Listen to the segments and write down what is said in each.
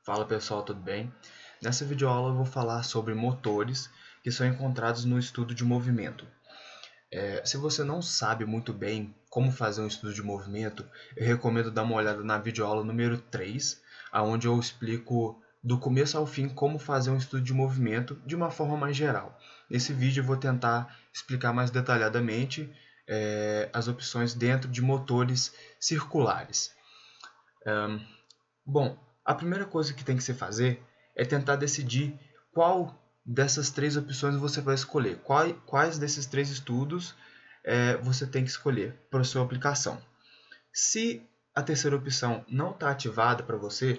Fala pessoal, tudo bem? Nessa videoaula eu vou falar sobre motores que são encontrados no estudo de movimento. Se você não sabe muito bem como fazer um estudo de movimento, eu recomendo dar uma olhada na videoaula número 3, onde eu explico do começo ao fim como fazer um estudo de movimento de uma forma mais geral. Nesse vídeo eu vou tentar explicar mais detalhadamente as opções dentro de motores circulares. Bom, a primeira coisa que tem que se fazer é tentar decidir qual dessas três opções você vai escolher. Quais desses três estudos você tem que escolher para a sua aplicação. Se a terceira opção não está ativada para você,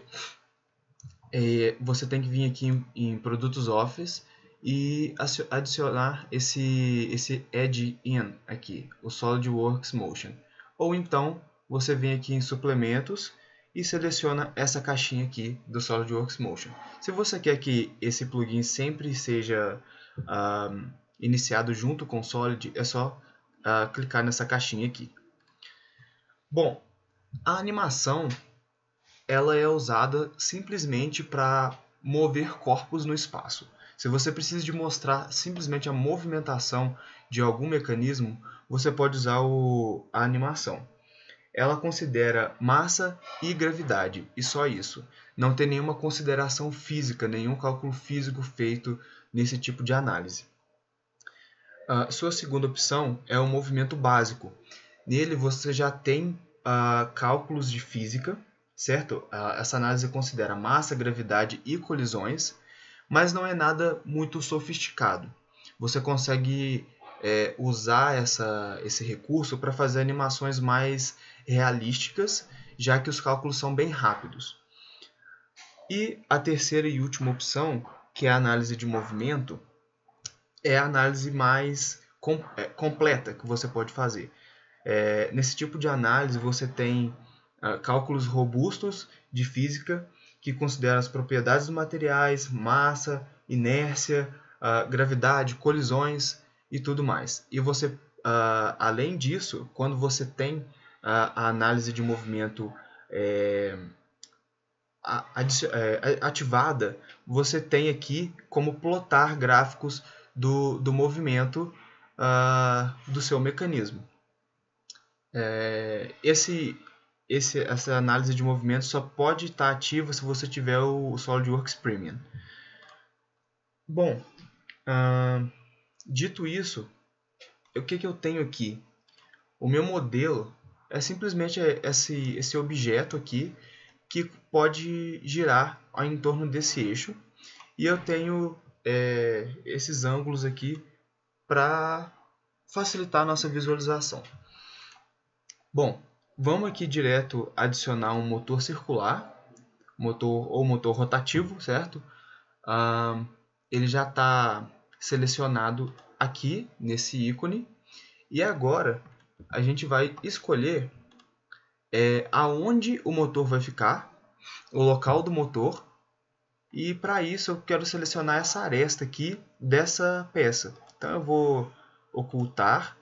você tem que vir aqui em Produtos Office e adicionar esse Add-in aqui, o SolidWorks Motion. Ou então, você vem aqui em Suplementos e seleciona essa caixinha aqui do SolidWorks Motion. Se você quer que esse plugin sempre seja iniciado junto com o Solid, é só clicar nessa caixinha aqui. Bom, a animação ela é usada simplesmente para mover corpos no espaço. Se você precisa de mostrar simplesmente a movimentação de algum mecanismo, você pode usar a animação. Ela considera massa e gravidade, e só isso. Não tem nenhuma consideração física, nenhum cálculo físico feito nesse tipo de análise. A sua segunda opção é o movimento básico. Nele você já tem cálculos de física, certo? Essa análise considera massa, gravidade e colisões, mas não é nada muito sofisticado. Você consegue usar esse recurso para fazer animações mais realísticas, já que os cálculos são bem rápidos. E a terceira e última opção, que é a análise de movimento, é a análise mais completa que você pode fazer. Nesse tipo de análise você tem cálculos robustos de física que consideram as propriedades dos materiais, massa, inércia, gravidade, colisões e tudo mais. E você, além disso, quando você tem a análise de movimento ativada, você tem aqui como plotar gráficos do movimento do seu mecanismo. Essa análise de movimento só pode estar ativa se você tiver o SolidWorks Premium. Bom, dito isso, o que eu tenho aqui? O meu modelo é simplesmente esse objeto aqui que pode girar em torno desse eixo. E eu tenho esses ângulos aqui para facilitar a nossa visualização. Bom, vamos aqui direto adicionar um motor circular, motor rotativo, certo? Ele já está selecionado aqui nesse ícone. E agora a gente vai escolher aonde o motor vai ficar, o local do motor. E para isso eu quero selecionar essa aresta aqui dessa peça. Então eu vou ocultar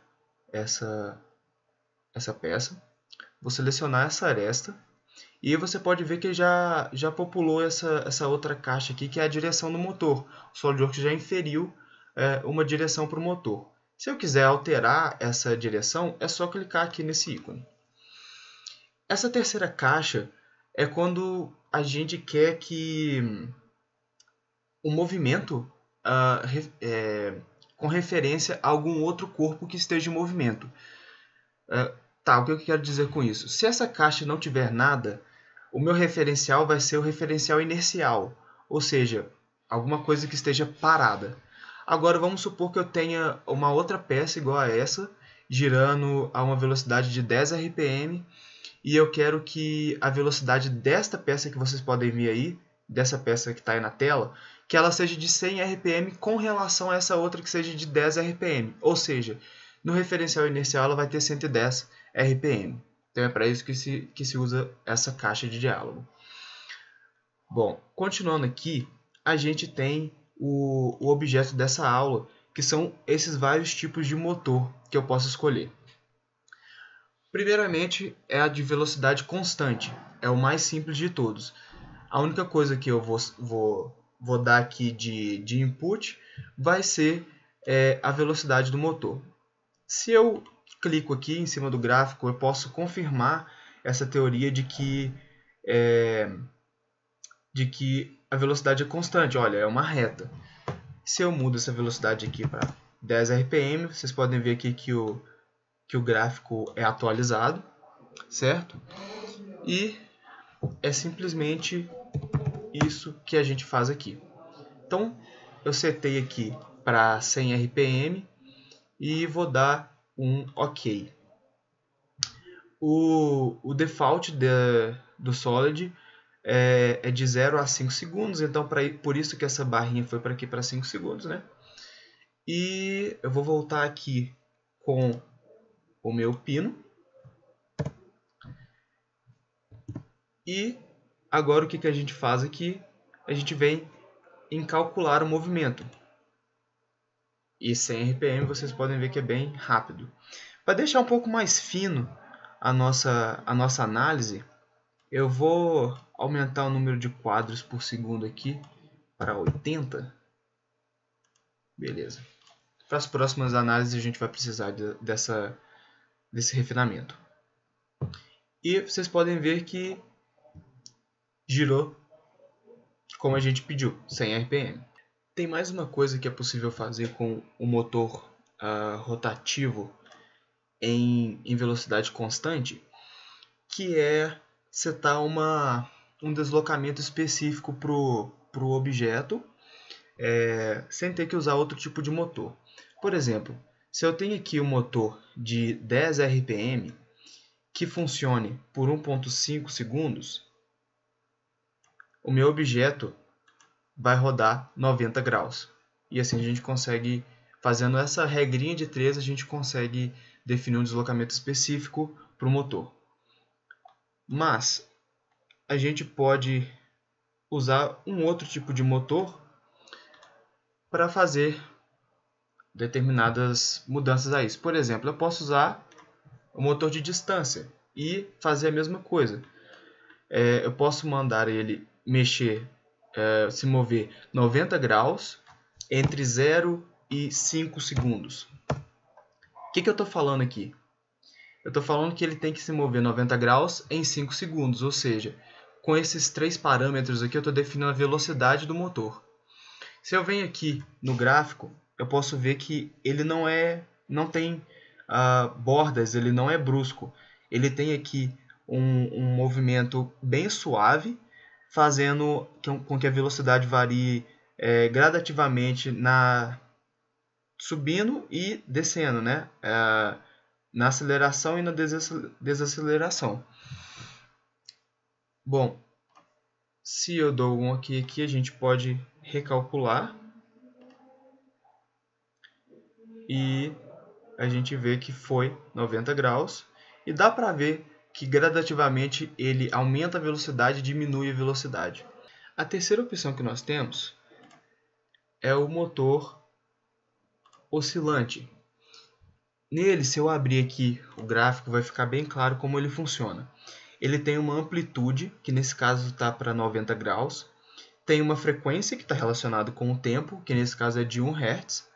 essa peça. Vou selecionar essa aresta. E você pode ver que já populou essa outra caixa aqui, que é a direção do motor. O SolidWorks já inferiu uma direção para o motor. Se eu quiser alterar essa direção, é só clicar aqui nesse ícone. Essa terceira caixa é quando a gente quer que o movimento com referência a algum outro corpo que esteja em movimento. O que eu quero dizer com isso? Se essa caixa não tiver nada, o meu referencial vai ser o referencial inercial, ou seja, alguma coisa que esteja parada. Agora vamos supor que eu tenha uma outra peça igual a essa, girando a uma velocidade de 10 RPM, e eu quero que a velocidade desta peça que vocês podem ver aí, dessa peça que está aí na tela, que ela seja de 100 RPM com relação a essa outra que seja de 10 RPM. Ou seja, no referencial inercial ela vai ter 110 RPM. Então é para isso que se usa essa caixa de diálogo. Bom, continuando aqui, a gente tem o objeto dessa aula, que são esses vários tipos de motor que eu posso escolher. Primeiramente é a de velocidade constante, é o mais simples de todos. A única coisa que eu vou dar aqui de input vai ser a velocidade do motor. Se eu clico aqui em cima do gráfico, eu posso confirmar essa teoria de que a velocidade é constante. Olha, é uma reta. Se eu mudo essa velocidade aqui para 10 RPM, vocês podem ver aqui que o gráfico é atualizado, certo? E é simplesmente isso que a gente faz aqui. Então, eu setei aqui para 100 RPM e vou dar um OK. O default do Solid é de 0 a 5 segundos, então por isso que essa barrinha foi para aqui para 5 segundos, né? E eu vou voltar aqui com o meu pino. E agora o que a gente faz aqui? A gente vem em calcular o movimento. E 100 RPM vocês podem ver que é bem rápido. Para deixar um pouco mais fino a nossa análise, eu vou aumentar o número de quadros por segundo aqui para 80. Beleza. Para as próximas análises a gente vai precisar desse refinamento. E vocês podem ver que girou como a gente pediu, 100 RPM. Tem mais uma coisa que é possível fazer com o motor rotativo em velocidade constante, que é setar um deslocamento específico para o objeto, sem ter que usar outro tipo de motor. Por exemplo, se eu tenho aqui um motor de 10 RPM que funcione por 1.5 segundos, o meu objeto vai rodar 90 graus. E assim a gente consegue, fazendo essa regrinha de 3, a gente consegue definir um deslocamento específico para o motor. Mas a gente pode usar um outro tipo de motor para fazer determinadas mudanças a isso. Por exemplo, eu posso usar o motor de distância e fazer a mesma coisa. Eu posso mandar ele se mover 90 graus entre 0 e 5 segundos. O que eu estou falando aqui? Eu estou falando que ele tem que se mover 90 graus em 5 segundos, ou seja, com esses 3 parâmetros aqui eu estou definindo a velocidade do motor. Se eu venho aqui no gráfico, eu posso ver que ele não tem bordas, ele não é brusco. Ele tem aqui um movimento bem suave, fazendo com que a velocidade varie gradativamente subindo e descendo, né? Na aceleração e na desaceleração. Bom, se eu dou um OK aqui, a gente pode recalcular e a gente vê que foi 90 graus e dá para ver que gradativamente ele aumenta a velocidade e diminui a velocidade. A terceira opção que nós temos é o motor oscilante. Nele, se eu abrir aqui o gráfico, vai ficar bem claro como ele funciona. Ele tem uma amplitude, que nesse caso está para 90 graus. Tem uma frequência que está relacionada com o tempo, que nesse caso é de 1 Hz.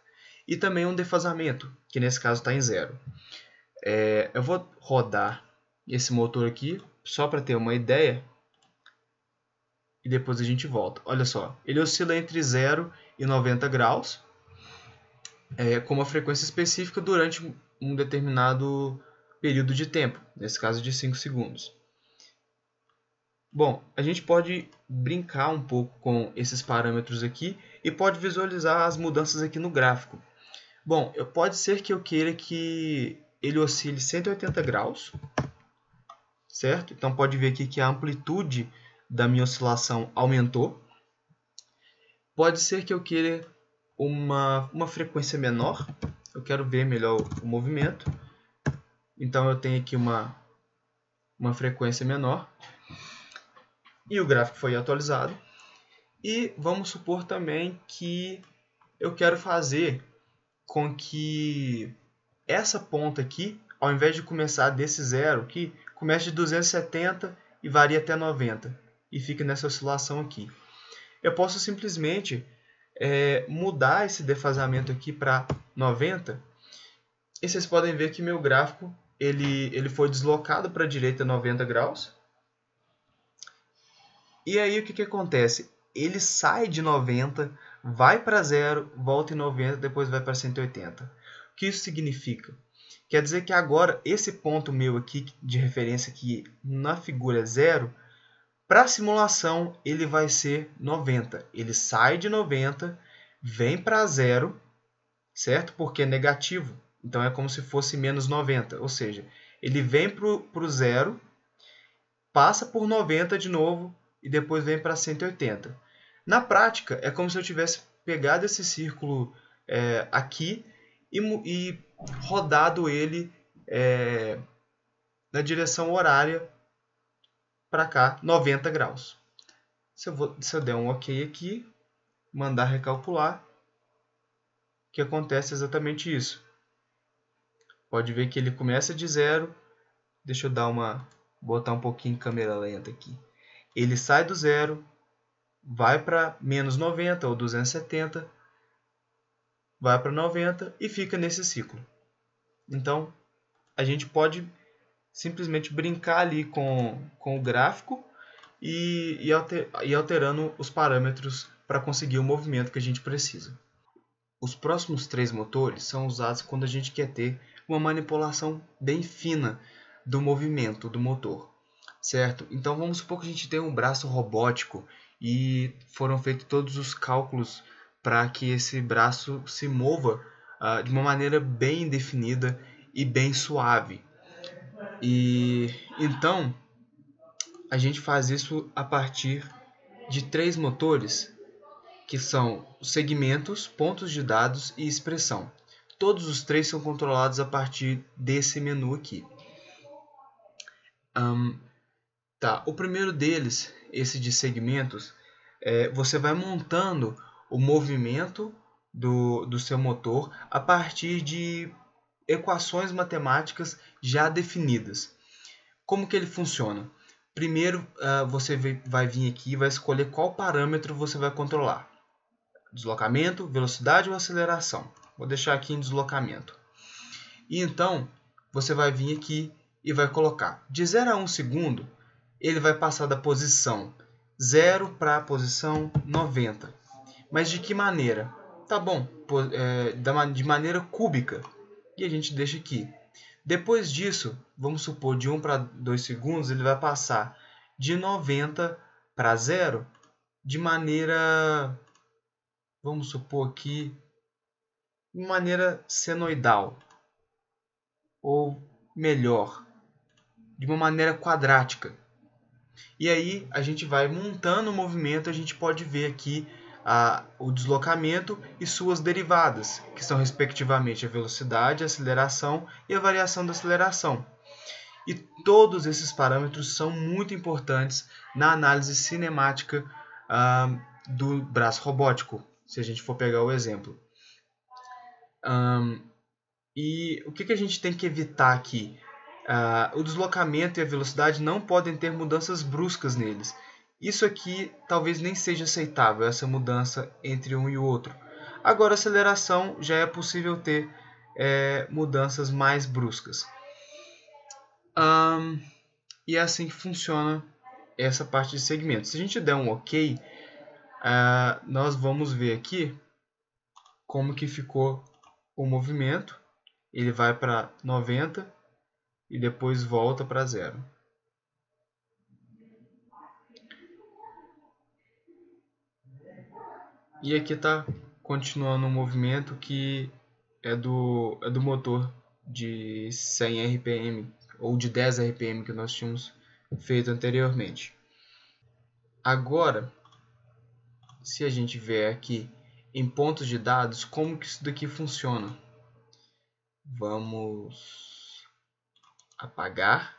E também um defasamento, que nesse caso está em 0. Eu vou rodar esse motor aqui, só para ter uma ideia. E depois a gente volta. Olha só, ele oscila entre 0 e 90 graus. Com uma frequência específica durante um determinado período de tempo, nesse caso de 5 segundos. Bom, a gente pode brincar um pouco com esses parâmetros aqui e pode visualizar as mudanças aqui no gráfico. Bom, pode ser que eu queira que ele oscile 180 graus, certo? Então pode ver aqui que a amplitude da minha oscilação aumentou. Pode ser que eu queira uma frequência menor, eu quero ver melhor o movimento, então eu tenho aqui uma frequência menor e o gráfico foi atualizado. E vamos supor também que eu quero fazer com que essa ponta aqui, ao invés de começar desse zero aqui, comece de 270 e varie até 90. e fica nessa oscilação aqui. Eu posso simplesmente mudar esse defasamento aqui para 90, e vocês podem ver que meu gráfico ele foi deslocado para a direita 90 graus. E aí o que acontece? Ele sai de 90, vai para 0, volta em 90, depois vai para 180. O que isso significa? Quer dizer que agora esse ponto meu aqui de referência aqui na figura 0, para a simulação ele vai ser 90. Ele sai de 90, vem para 0, certo? Porque é negativo. Então é como se fosse menos 90. Ou seja, ele vem para o 0, passa por 90 de novo e depois vem para 180. Na prática, é como se eu tivesse pegado esse círculo aqui e rodado ele na direção horária para cá, 90 graus. Se eu der um OK aqui, mandar recalcular, o que acontece é exatamente isso. Pode ver que ele começa de 0. Deixa eu botar um pouquinho de câmera lenta aqui. Ele sai do 0, vai para menos 90 ou 270, vai para 90 e fica nesse ciclo. Então, a gente pode simplesmente brincar ali com o gráfico e alterando os parâmetros para conseguir o movimento que a gente precisa. Os próximos 3 motores são usados quando a gente quer ter uma manipulação bem fina do movimento do motor, certo? Então vamos supor que a gente tem um braço robótico e foram feitos todos os cálculos para que esse braço se mova de uma maneira bem definida e bem suave. E então a gente faz isso a partir de 3 motores, que são segmentos, pontos de dados e expressão. Todos os 3 são controlados a partir desse menu aqui. O primeiro deles, esse de segmentos, você vai montando o movimento do seu motor a partir de equações matemáticas já definidas. Como que ele funciona? Primeiro, você vai vir aqui e vai escolher qual parâmetro você vai controlar. Deslocamento, velocidade ou aceleração. Vou deixar aqui em deslocamento. E então, você vai vir aqui e vai colocar de 0 a 1 segundo, ele vai passar da posição 0 para a posição 90. Mas de que maneira? Tá bom, de maneira cúbica. E a gente deixa aqui. Depois disso, vamos supor, de 1 para 2 segundos, ele vai passar de 90 para 0 de maneira, vamos supor aqui, de maneira senoidal. Ou melhor, de uma maneira quadrática. E aí a gente vai montando o movimento, a gente pode ver aqui o deslocamento e suas derivadas, que são respectivamente a velocidade, a aceleração e a variação da aceleração. E todos esses parâmetros são muito importantes na análise cinemática do braço robótico, se a gente for pegar o exemplo. E o que a gente tem que evitar aqui? O deslocamento e a velocidade não podem ter mudanças bruscas neles. Isso aqui talvez nem seja aceitável, essa mudança entre um e o outro. Agora, a aceleração já é possível ter mudanças mais bruscas. E é assim que funciona essa parte de segmentos. Se a gente der um OK, nós vamos ver aqui como que ficou o movimento. Ele vai para 90 e depois volta para 0. E aqui está continuando um movimento que é do motor de 100 RPM ou de 10 RPM que nós tínhamos feito anteriormente. Agora, se a gente ver aqui em pontos de dados, como que isso daqui funciona? Vamos apagar.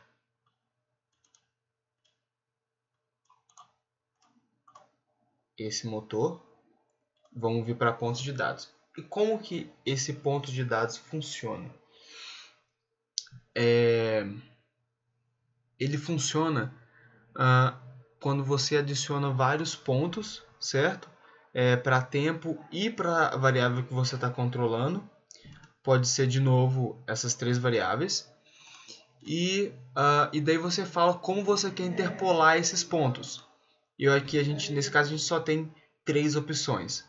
Esse motor. Vamos vir para pontos de dados. E como que esse ponto de dados funciona? Ele funciona quando você adiciona vários pontos, certo? Para tempo e para a variável que você está controlando. Pode ser de novo essas três variáveis. E daí você fala como você quer interpolar esses pontos. E aqui nesse caso a gente só tem três opções.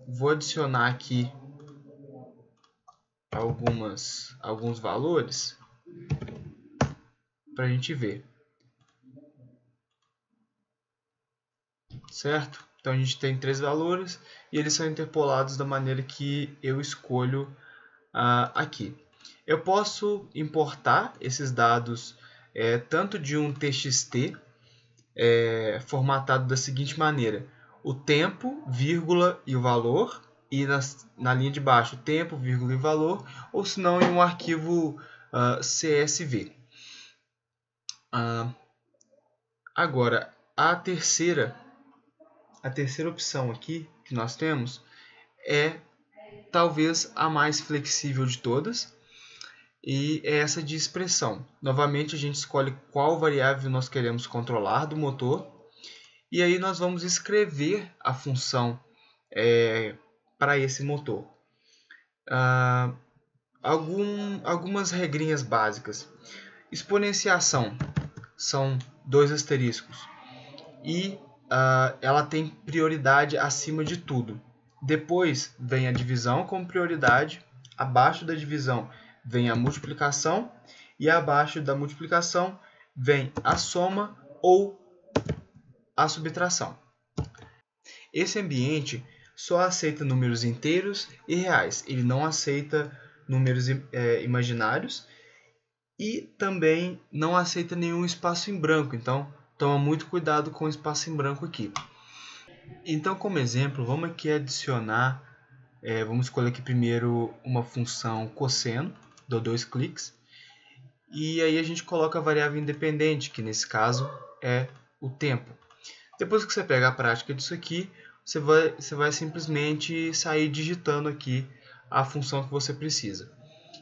Vou adicionar aqui alguns valores para a gente ver, certo? Então a gente tem três valores e eles são interpolados da maneira que eu escolho aqui. Eu posso importar esses dados tanto de um TXT formatado da seguinte maneira: o tempo, vírgula e o valor, e na linha de baixo tempo, vírgula e valor, ou se não em um arquivo CSV. Agora, a terceira opção aqui que nós temos é talvez a mais flexível de todas, e é essa de expressão. Novamente a gente escolhe qual variável nós queremos controlar do motor, e aí nós vamos escrever a função para esse motor. Algumas regrinhas básicas. Exponenciação são 2 asteriscos e ela tem prioridade acima de tudo. Depois vem a divisão como prioridade, abaixo da divisão vem a multiplicação e abaixo da multiplicação vem a soma ou a subtração. Esse ambiente só aceita números inteiros e reais, ele não aceita números imaginários e também não aceita nenhum espaço em branco, então toma muito cuidado com o espaço em branco aqui. Então, como exemplo, vamos aqui adicionar, vamos escolher aqui primeiro uma função cosseno, dou 2 cliques, e aí a gente coloca a variável independente, que nesse caso é o tempo. Depois que você pegar a prática disso aqui, você vai simplesmente sair digitando aqui a função que você precisa.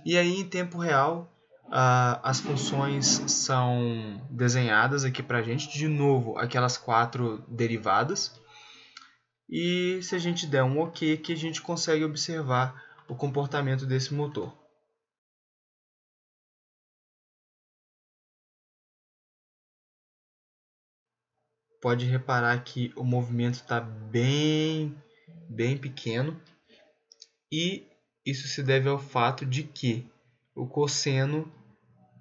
E aí, em tempo real, as funções são desenhadas aqui para a gente. De novo, aquelas 4 derivadas. E se a gente der um OK, que a gente consegue observar o comportamento desse motor. Pode reparar que o movimento está bem pequeno. E isso se deve ao fato de que o cosseno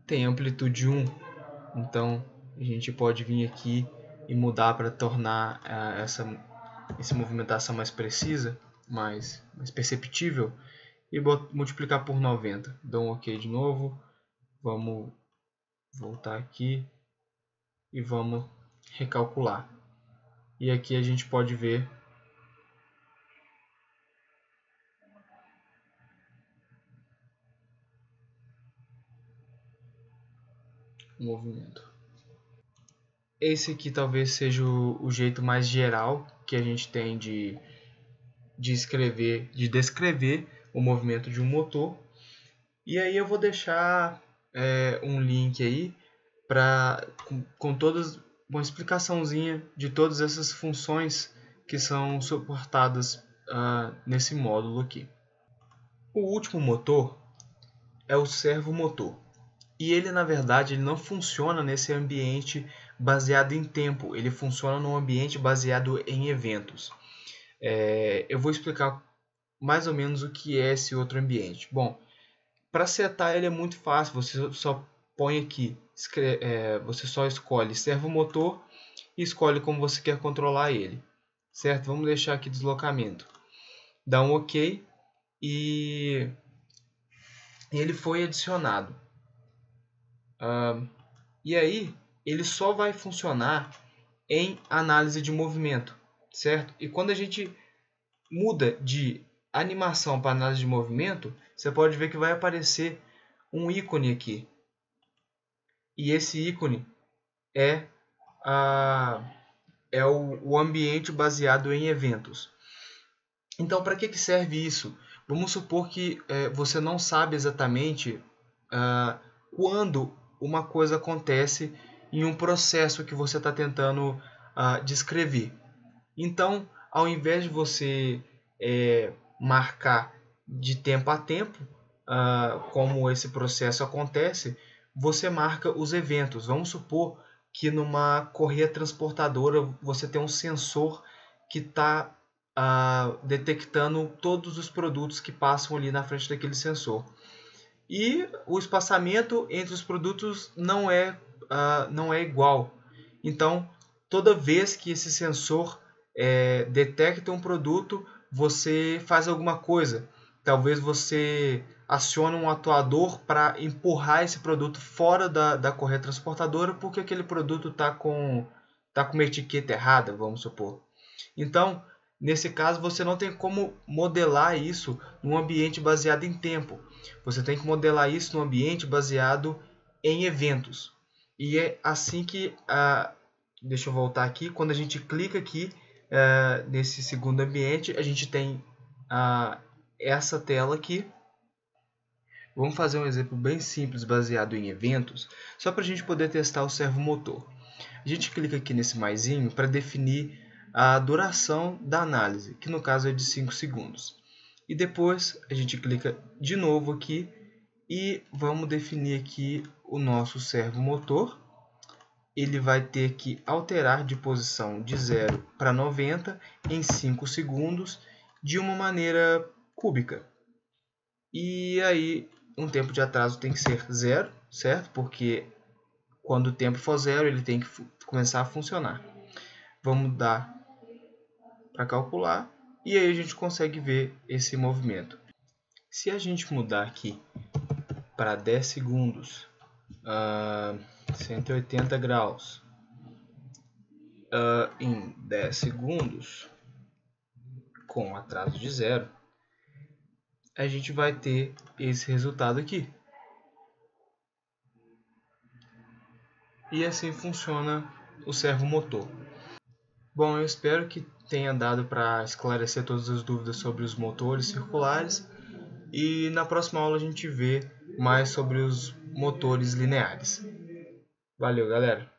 tem amplitude 1. Então, a gente pode vir aqui e mudar para tornar essa movimentação mais precisa, mais perceptível, e multiplicar por 90. Dou um OK de novo. Vamos voltar aqui e vamos recalcular. E aqui a gente pode ver o movimento. Esse aqui talvez seja o jeito mais geral que a gente tem de descrever o movimento de um motor. E aí eu vou deixar um link aí com todas uma explicaçãozinha de todas essas funções que são suportadas nesse módulo aqui. O último motor é o servomotor. E ele, na verdade, ele não funciona nesse ambiente baseado em tempo, ele funciona num ambiente baseado em eventos. Eu vou explicar mais ou menos o que é esse outro ambiente. Bom, para setar ele é muito fácil, você só põe aqui, você só escolhe servomotor e escolhe como você quer controlar ele, certo? Vamos deixar aqui deslocamento. Dá um OK e ele foi adicionado. E aí, ele só vai funcionar em análise de movimento, certo? E quando a gente muda de animação para análise de movimento, você pode ver que vai aparecer um ícone aqui. E esse ícone é o ambiente baseado em eventos. Então, para que serve isso? Vamos supor que você não sabe exatamente quando uma coisa acontece em um processo que você está tentando descrever. Então, ao invés de você marcar de tempo a tempo, como esse processo acontece, você marca os eventos. Vamos supor que numa correia transportadora você tem um sensor que está detectando todos os produtos que passam ali na frente daquele sensor. E o espaçamento entre os produtos não é igual. Então, toda vez que esse sensor detecta um produto, você faz alguma coisa. Talvez você acione um atuador para empurrar esse produto fora da correia transportadora porque aquele produto está com uma etiqueta errada, vamos supor. Então, nesse caso, você não tem como modelar isso num ambiente baseado em tempo. Você tem que modelar isso num ambiente baseado em eventos. E é assim que, deixa eu voltar aqui, quando a gente clica aqui nesse segundo ambiente, a gente tem essa tela aqui. Vamos fazer um exemplo bem simples baseado em eventos, só para a gente poder testar o servomotor. A gente clica aqui nesse maisinho para definir a duração da análise, que no caso é de 5 segundos. E depois a gente clica de novo aqui e vamos definir aqui o nosso servomotor. Ele vai ter que alterar de posição de 0 para 90 em 5 segundos de uma maneira cúbica. E aí um tempo de atraso tem que ser 0, certo? Porque quando o tempo for 0 ele tem que começar a funcionar. Vamos dar para calcular e aí a gente consegue ver esse movimento. Se a gente mudar aqui para 10 segundos, 180 graus, em 10 segundos, com atraso de 0, a gente vai ter esse resultado aqui. E assim funciona o servomotor. Bom, eu espero que tenha dado para esclarecer todas as dúvidas sobre os motores circulares. E na próxima aula a gente vê mais sobre os motores lineares. Valeu, galera!